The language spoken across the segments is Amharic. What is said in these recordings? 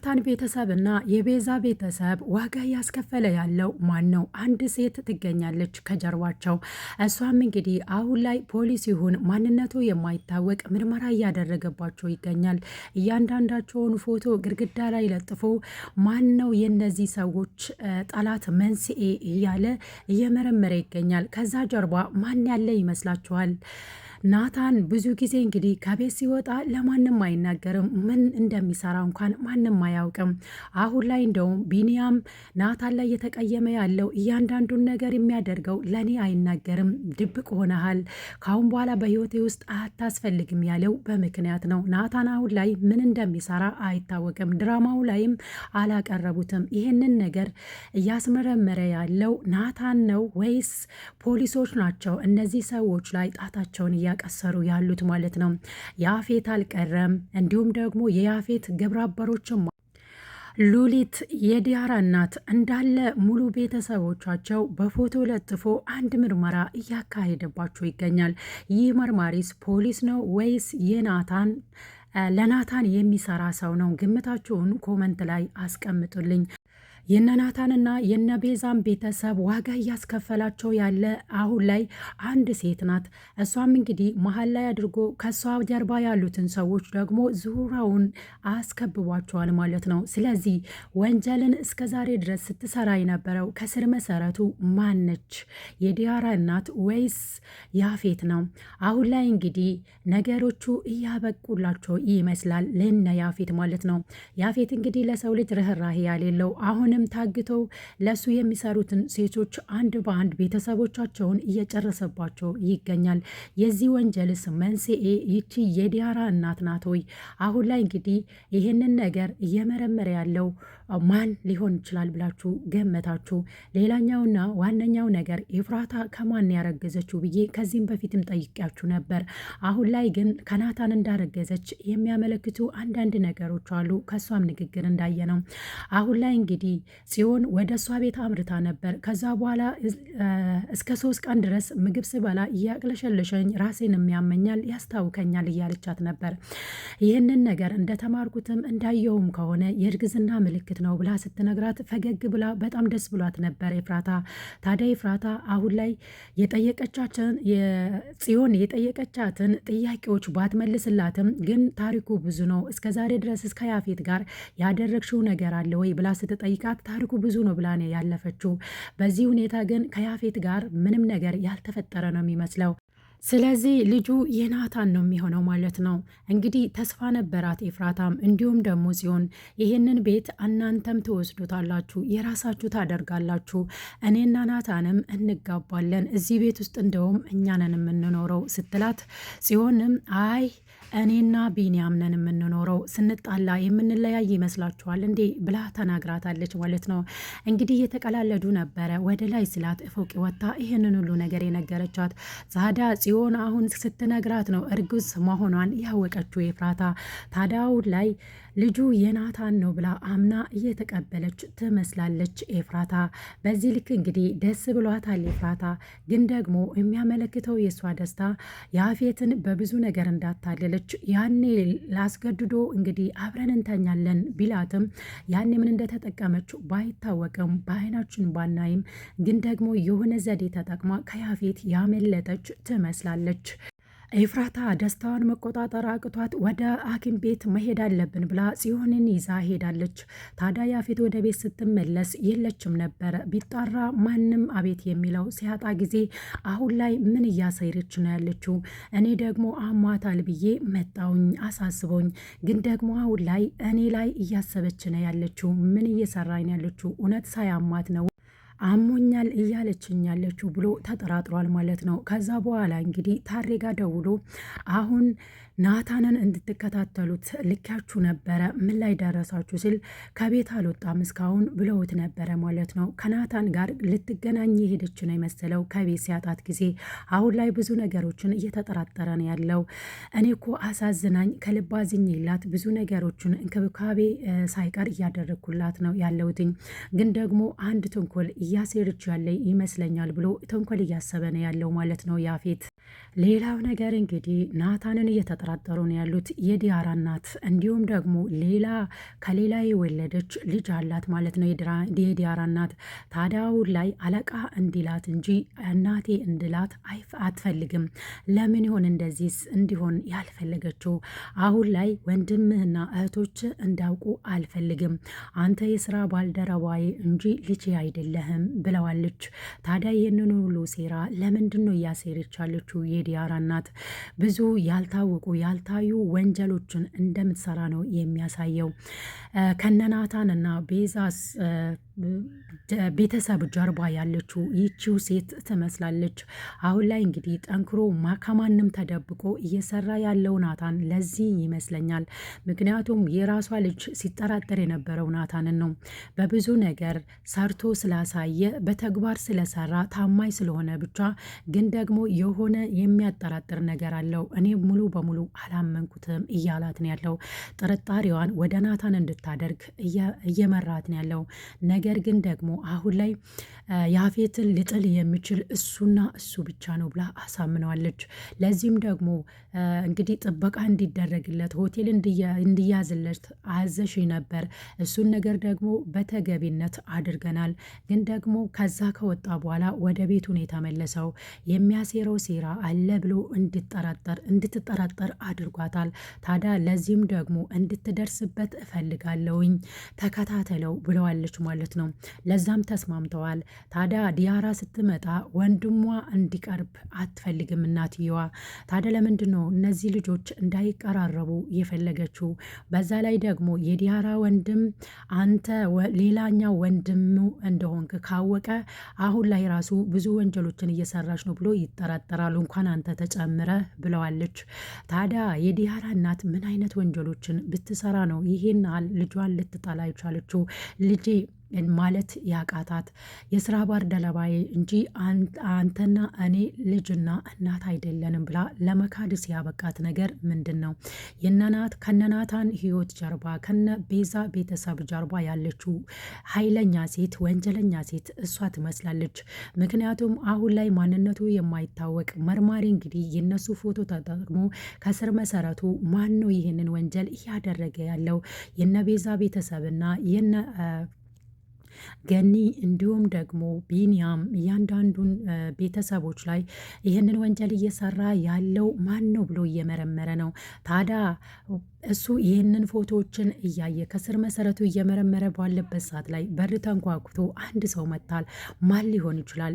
የናታን ቤተሰብና የቤዛ ቤተሰብ ዋጋ እያስከፈለ ያለው ማን ነው? አንድ ሴት ትገኛለች ከጀርባቸው። እሷም እንግዲህ አሁን ላይ ፖሊስ ይሁን ማንነቱ የማይታወቅ ምርመራ እያደረገባቸው ይገኛል። እያንዳንዳቸውን ፎቶ ግድግዳ ላይ ለጥፎ ማን ነው የነዚህ ሰዎች ጠላት መንስኤ እያለ እየመረመረ ይገኛል። ከዛ ጀርባ ማን ያለ ይመስላችኋል? ናታን ብዙ ጊዜ እንግዲህ ከቤት ሲወጣ ለማንም አይናገርም። ምን እንደሚሰራ እንኳን ማንም አያውቅም። አሁን ላይ እንደውም ቢኒያም ናታን ላይ እየተቀየመ ያለው እያንዳንዱን ነገር የሚያደርገው ለእኔ አይናገርም፣ ድብቅ ሆነሃል፣ ካሁን በኋላ በህይወቴ ውስጥ አታስፈልግም ያለው በምክንያት ነው። ናታን አሁን ላይ ምን እንደሚሰራ አይታወቅም። ድራማው ላይም አላቀረቡትም። ይህንን ነገር እያስመረመረ ያለው ናታን ነው ወይስ ፖሊሶች ናቸው? እነዚህ ሰዎች ላይ ጣታቸውን እያቀሰሩ ያሉት ማለት ነው። ያፌት አልቀረም። እንዲሁም ደግሞ የያፌት ግብረ አበሮችም ሉሊት የዲያራ እናት እንዳለ ሙሉ ቤተሰቦቻቸው በፎቶ ለጥፎ አንድ ምርመራ እያካሄደባቸው ይገኛል። ይህ መርማሪስ ፖሊስ ነው ወይስ የናታን ለናታን የሚሰራ ሰው ነው? ግምታችሁን ኮመንት ላይ አስቀምጡልኝ። የነናታንና የነቤዛን ቤተሰብ ዋጋ እያስከፈላቸው ያለ አሁን ላይ አንድ ሴት ናት። እሷም እንግዲህ መሀል ላይ አድርጎ ከሷ ጀርባ ያሉትን ሰዎች ደግሞ ዙሪያውን አስከብቧቸዋል ማለት ነው። ስለዚህ ወንጀልን እስከ ዛሬ ድረስ ስትሰራ የነበረው ከስር መሰረቱ ማነች? የዲያራ እናት ወይስ ያፌት ነው? አሁን ላይ እንግዲህ ነገሮቹ እያበቁላቸው ይመስላል ለነ ያፌት ማለት ነው። ያፌት እንግዲህ ለሰው ልጅ ርህራሄ ያሌለው አሁን ታግተው ለሱ የሚሰሩትን ሴቶች አንድ በአንድ ቤተሰቦቻቸውን እየጨረሰባቸው ይገኛል። የዚህ ወንጀልስ መንስኤ ይቺ የዲያራ እናት ናት ወይ? አሁን ላይ እንግዲህ ይህንን ነገር እየመረመረ ያለው ማን ሊሆን ይችላል ብላችሁ ገመታችሁ? ሌላኛውና ዋነኛው ነገር ኤፍራታ ከማን ያረገዘችው ብዬ ከዚህም በፊትም ጠይቄያችሁ ነበር። አሁን ላይ ግን ከናታን እንዳረገዘች የሚያመለክቱ አንዳንድ ነገሮች አሉ። ከሷም ንግግር እንዳየ ነው። አሁን ላይ እንግዲህ ጽዮን ወደ እሷ ቤት አምርታ ነበር። ከዛ በኋላ እስከ 3 ቀን ድረስ ምግብ ስበላ እያቅለሸለሸኝ ራሴን የሚያመኛል ያስታውከኛል እያለቻት ነበር። ይህንን ነገር እንደተማርኩትም እንዳየውም ከሆነ የእርግዝና ምልክት ነው ብላ ስትነግራት ፈገግ ብላ በጣም ደስ ብሏት ነበር ኤፍራታ። ታዲያ ኤፍራታ አሁን ላይ የጠየቀቻትን ጽዮን የጠየቀቻትን ጥያቄዎች ባትመልስላትም ግን ታሪኩ ብዙ ነው፣ እስከ ዛሬ ድረስ እስከ ያፌት ጋር ያደረግሽው ነገር አለ ወይ ብላ ስትጠይቃት ታሪኩ ብዙ ነው ብላ ነው ያለፈችው። በዚህ ሁኔታ ግን ከያፌት ጋር ምንም ነገር ያልተፈጠረ ነው የሚመስለው። ስለዚህ ልጁ የናታን ነው የሚሆነው ማለት ነው። እንግዲህ ተስፋ ነበራት ኤፍራታም እንዲሁም ደግሞ ሲሆን ይህንን ቤት እናንተም ትወስዱታላችሁ፣ የራሳችሁ ታደርጋላችሁ፣ እኔና ናታንም እንጋባለን፣ እዚህ ቤት ውስጥ እንደውም እኛንን የምንኖረው ስትላት ሲሆንም አይ እኔና ቢኒያም ነን የምንኖረው፣ ስንጣላ የምንለያይ ይመስላችኋል እንዴ ብላ ተናግራታለች ማለት ነው። እንግዲህ እየተቀላለዱ ነበረ። ወደ ላይ ስላት እፎቅ ወጣ ይህንን ሁሉ ነገር የነገረቻት ዛዳ ጽዮን አሁን ስትነግራት ነው እርጉዝ መሆኗን ያወቀችው ኤፍራታ። ታዲያው ላይ ልጁ የናታን ነው ብላ አምና እየተቀበለች ትመስላለች ኤፍራታ። በዚህ ልክ እንግዲህ ደስ ብሏታል ኤፍራታ። ግን ደግሞ የሚያመለክተው የእሷ ደስታ ያፌትን በብዙ ነገር እንዳታለለች። ያኔ ላስገድዶ እንግዲህ አብረን እንተኛለን ቢላትም ያኔ ምን እንደተጠቀመች ባይታወቅም በአይናችን ባናይም ግን ደግሞ የሆነ ዘዴ ተጠቅማ ከያፌት ያመለጠች ትመስላለች። ኤፍራታ ደስታዋን መቆጣጠር አቅቷት ወደ ሐኪም ቤት መሄድ አለብን ብላ ጽዮንን ይዛ ሄዳለች። ታዲያ ያፌት ወደ ቤት ስትመለስ የለችም ነበረ። ቢጣራ ማንም አቤት የሚለው ሲያጣ ጊዜ አሁን ላይ ምን እያሰረች ነው ያለችው? እኔ ደግሞ አሟታል ብዬ መጣውኝ አሳስቦኝ፣ ግን ደግሞ አሁን ላይ እኔ ላይ እያሰበች ነው ያለችው። ምን እየሰራኝ ነው ያለችው? እውነት ሳያማት ነው አሞኛል እያለችኝ ያለችው ብሎ ተጠራጥሯል ማለት ነው። ከዛ በኋላ እንግዲህ ታሬ ጋ ደውሎ አሁን ናታንን እንድትከታተሉት ልኪያችሁ ነበረ፣ ምን ላይ ደረሳችሁ ሲል ከቤት አልወጣም እስካሁን ብለውት ነበረ ማለት ነው። ከናታን ጋር ልትገናኝ የሄደች ነው የመሰለው ከቤት ሲያጣት ጊዜ። አሁን ላይ ብዙ ነገሮችን እየተጠራጠረ ነው ያለው። እኔ እኮ አሳዝናኝ ከልብ አዝኜላት ብዙ ነገሮችን እንክብካቤ ሳይቀር እያደረግኩላት ነው ያለሁትኝ፣ ግን ደግሞ አንድ ተንኮል እያሴረች ያለ ይመስለኛል ብሎ ተንኮል እያሰበ ነው ያለው ማለት ነው ያፌት። ሌላው ነገር እንግዲህ ናታንን እየተጠራጠሩ ነው ያሉት የዲያራ እናት፣ እንዲሁም ደግሞ ከሌላ የወለደች ልጅ አላት ማለት ነው የዲያራ እናት። ታዲያ አሁን ላይ አለቃ እንዲላት እንጂ እናቴ እንድላት አትፈልግም። ለምን ይሆን እንደዚህ እንዲሆን ያልፈለገችው? አሁን ላይ ወንድምህና እህቶች እንዳውቁ አልፈልግም። አንተ የስራ ባልደረባዬ እንጂ ልጄ አይደለህም ብለዋለች። ታዲያ ይህንን ሁሉ ሴራ ለምንድን ነው እያሴረች ያለችው? የዲያራ እናት ብዙ ያልታወቁ ያልታዩ ወንጀሎችን እንደምትሰራ ነው የሚያሳየው። ከነናታን እና ቤዛስ ቤተሰብ ጀርባ ያለችው ይቺው ሴት ትመስላለች። አሁን ላይ እንግዲህ ጠንክሮ ከማንም ተደብቆ እየሰራ ያለው ናታን ለዚህ ይመስለኛል። ምክንያቱም የራሷ ልጅ ሲጠራጠር የነበረው ናታንን ነው። በብዙ ነገር ሰርቶ ስላሳየ በተግባር ስለሰራ ታማኝ ስለሆነ ብቻ ግን ደግሞ የሆነ የሚያጠራጥር ነገር አለው። እኔ ሙሉ በሙሉ አላመንኩትም እያላት ነው ያለው። ጥርጣሬዋን ወደ ናታን እንድታደርግ እየመራት ነው ያለው። ነገር ግን ደግሞ አሁን ላይ ያፌትን ልጥል የሚችል እሱና እሱ ብቻ ነው ብላ አሳምነዋለች። ለዚህም ደግሞ እንግዲህ ጥበቃ እንዲደረግለት ሆቴል እንዲያዝለት አዘሽ ነበር። እሱን ነገር ደግሞ በተገቢነት አድርገናል። ግን ደግሞ ከዛ ከወጣ በኋላ ወደ ቤቱን የተመለሰው የሚያሴረው ሴራ አለ ብሎ እንድትጠራጠር አድርጓታል። ታዲያ ለዚህም ደግሞ እንድትደርስበት እፈልጋለሁኝ፣ ተከታተለው ብለዋለች ማለት ነው። ለዛም ተስማምተዋል። ታዲያ ዲያራ ስትመጣ ወንድሟ እንዲቀርብ አትፈልግም እናትየዋ። ታዲያ ለምንድን ነው እነዚህ ልጆች እንዳይቀራረቡ የፈለገችው? በዛ ላይ ደግሞ የዲያራ ወንድም አንተ ሌላኛው ወንድሙ እንደሆንክ ካወቀ አሁን ላይ ራሱ ብዙ ወንጀሎችን እየሰራች ነው ብሎ ይጠራጠራሉ፣ እንኳን አንተ ተጨምረ ብለዋለች። ታዲያ የዲያራ እናት ምን አይነት ወንጀሎችን ብትሰራ ነው ይሄን ልጇን ልትጠላ የቻለችው? ልጄ ማለት ያቃታት የስራ ባልደረባዬ እንጂ አንተና እኔ ልጅና እናት አይደለንም ብላ ለመካድ ሲያበቃት ነገር ምንድን ነው? ከነናታን ህይወት ጀርባ ከነ ቤዛ ቤተሰብ ጀርባ ያለችው ኃይለኛ ሴት ወንጀለኛ ሴት እሷ ትመስላለች። ምክንያቱም አሁን ላይ ማንነቱ የማይታወቅ መርማሪ እንግዲህ የነሱ ፎቶ ተጠቅሞ ከስር መሰረቱ ማን ነው ይህንን ወንጀል እያደረገ ያለው የነ ቤዛ ቤተሰብና የነ ገኒ እንዲሁም ደግሞ ቢኒያም እያንዳንዱን ቤተሰቦች ላይ ይህንን ወንጀል እየሰራ ያለው ማን ነው ብሎ እየመረመረ ነው። ታዲያ እሱ ይህንን ፎቶዎችን እያየ ከስር መሰረቱ እየመረመረ ባለበት ሰዓት ላይ በር ተንኳኩቶ አንድ ሰው መጥቷል። ማን ሊሆን ይችላል?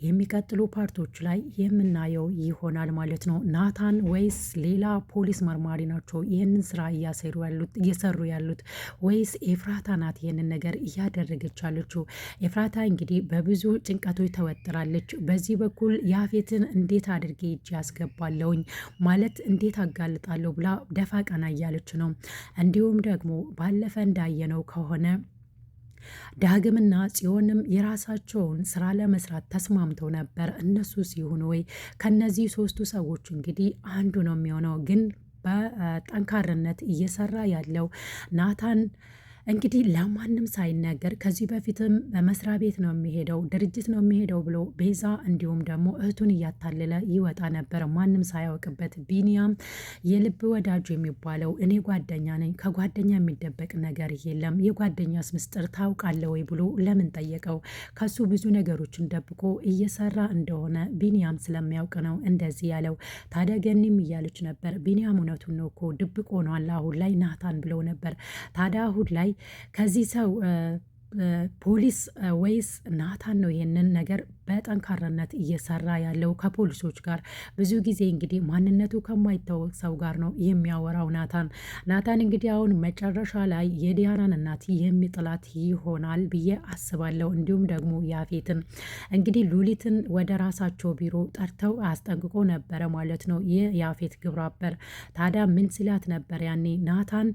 የሚቀጥሉ ፓርቶች ላይ የምናየው ይሆናል ማለት ነው። ናታን ወይስ ሌላ ፖሊስ መርማሪ ናቸው ይህንን ስራ እየሰሩ ያሉት ወይስ ኤፍራታ ናት ይህንን ነገር እያደረገች ያለችው? ኤፍራታ እንግዲህ በብዙ ጭንቀቶች ተወጥራለች። በዚህ በኩል ያፌትን እንዴት አድርጌ እጅ ያስገባለሁኝ ማለት እንዴት አጋልጣለሁ ብላ ደፋ ቀና እያለች ነው። እንዲሁም ደግሞ ባለፈ እንዳየነው ከሆነ ዳግምና ጽዮንም የራሳቸውን ስራ ለመስራት ተስማምተው ነበር። እነሱ ሲሆኑ ወይ ከነዚህ ሶስቱ ሰዎች እንግዲህ አንዱ ነው የሚሆነው። ግን በጠንካርነት እየሰራ ያለው ናታን እንግዲህ ለማንም ሳይነገር ከዚህ በፊትም መስሪያ ቤት ነው የሚሄደው ድርጅት ነው የሚሄደው ብሎ ቤዛ እንዲሁም ደግሞ እህቱን እያታለለ ይወጣ ነበር ማንም ሳያውቅበት። ቢኒያም የልብ ወዳጁ የሚባለው እኔ ጓደኛ ነኝ፣ ከጓደኛ የሚደበቅ ነገር የለም፣ የጓደኛስ ምስጢር ታውቃለህ ወይ ብሎ ለምን ጠየቀው? ከሱ ብዙ ነገሮችን ደብቆ እየሰራ እንደሆነ ቢኒያም ስለሚያውቅ ነው እንደዚህ ያለው። ታዲያ ገኒም እያለች ነበር ቢኒያም እውነቱን ነው እኮ ድብቅ ሆኗል አሁን ላይ ናታን ብለው ነበር። ታዲያ አሁን ላይ ከዚህ ሰው ፖሊስ ወይስ ናታን ነው ይህንን ነገር በጠንካራነት እየሰራ ያለው ከፖሊሶች ጋር? ብዙ ጊዜ እንግዲህ ማንነቱ ከማይታወቅ ሰው ጋር ነው የሚያወራው ናታን እንግዲህ አሁን መጨረሻ ላይ የዲያራን እናት የሚጥላት ይሆናል ብዬ አስባለሁ። እንዲሁም ደግሞ ያፌትን እንግዲህ ሉሊትን ወደ ራሳቸው ቢሮ ጠርተው አስጠንቅቆ ነበረ ማለት ነው የያፌት ግብረ አበር። ታዲያ ምን ሲላት ነበር ያኔ? ናታን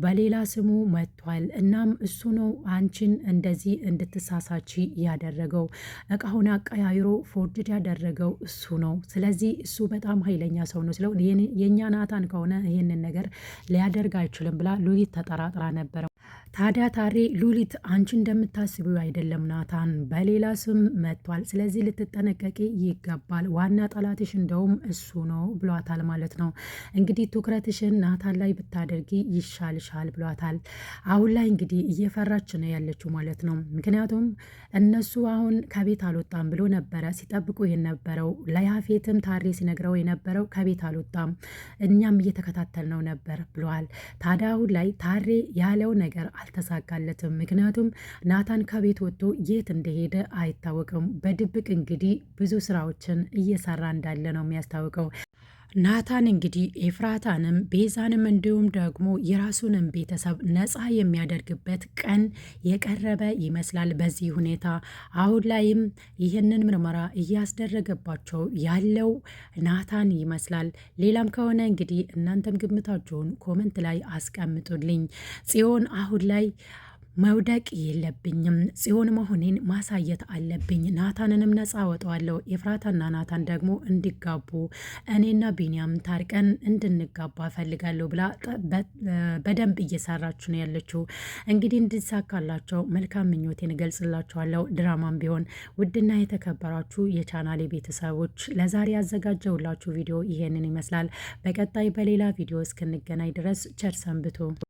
በሌላ ስሙ መጥቷል፣ እናም እሱ ነው አንቺን እንደዚህ እንድትሳሳቺ ያደረገው፣ እቃውን አቀያይሮ ፎርጅድ ያደረገው እሱ ነው። ስለዚህ እሱ በጣም ኃይለኛ ሰው ነው ስለው የእኛ ናታን ከሆነ ይህንን ነገር ሊያደርግ አይችልም ብላ ሉሊት ተጠራጥራ ነበረ። ታዲያ ታሬ ሉሊት አንቺ እንደምታስቢው አይደለም ናታን በሌላ ስም መጥቷል፣ ስለዚህ ልትጠነቀቂ ይገባል፣ ዋና ጠላትሽ እንደውም እሱ ነው ብሏታል ማለት ነው። እንግዲህ ትኩረትሽን ናታን ላይ ብታደርጊ ይሻልሻል ብሏታል። አሁን ላይ እንግዲህ እየፈራች ነው ያለችው ማለት ነው። ምክንያቱም እነሱ አሁን ከቤት አልወጣም ብሎ ነበረ ሲጠብቁ የነበረው፣ ለያፌትም ታሬ ሲነግረው የነበረው ከቤት አልወጣም እኛም እየተከታተል ነው ነበር ብለዋል። ታዲያ አሁን ላይ ታሬ ያለው ነገር አልተሳካለትም። ምክንያቱም ናታን ከቤት ወጥቶ የት እንደሄደ አይታወቅም። በድብቅ እንግዲህ ብዙ ስራዎችን እየሰራ እንዳለ ነው የሚያስታውቀው። ናታን እንግዲህ ኤፍራታንም ቤዛንም እንዲሁም ደግሞ የራሱንም ቤተሰብ ነፃ የሚያደርግበት ቀን የቀረበ ይመስላል። በዚህ ሁኔታ አሁን ላይም ይህንን ምርመራ እያስደረገባቸው ያለው ናታን ይመስላል። ሌላም ከሆነ እንግዲህ እናንተም ግምታችሁን ኮመንት ላይ አስቀምጡልኝ። ጽዮን አሁን ላይ መውደቅ የለብኝም፣ ጽዮን መሆኔን ማሳየት አለብኝ፣ ናታንንም ነፃ ወጠዋለሁ፣ ኤፍራታና ናታን ደግሞ እንዲጋቡ እኔና ቢንያም ታርቀን እንድንጋባ ፈልጋለሁ ብላ በደንብ እየሰራች ነው ያለችው። እንግዲህ እንድሳካላቸው መልካም ምኞቴን እገልጽላችኋለሁ። ድራማም ቢሆን ውድና የተከበራችሁ የቻናሌ ቤተሰቦች ለዛሬ ያዘጋጀውላችሁ ቪዲዮ ይሄንን ይመስላል። በቀጣይ በሌላ ቪዲዮ እስክንገናኝ ድረስ ቸር ሰንብቱ።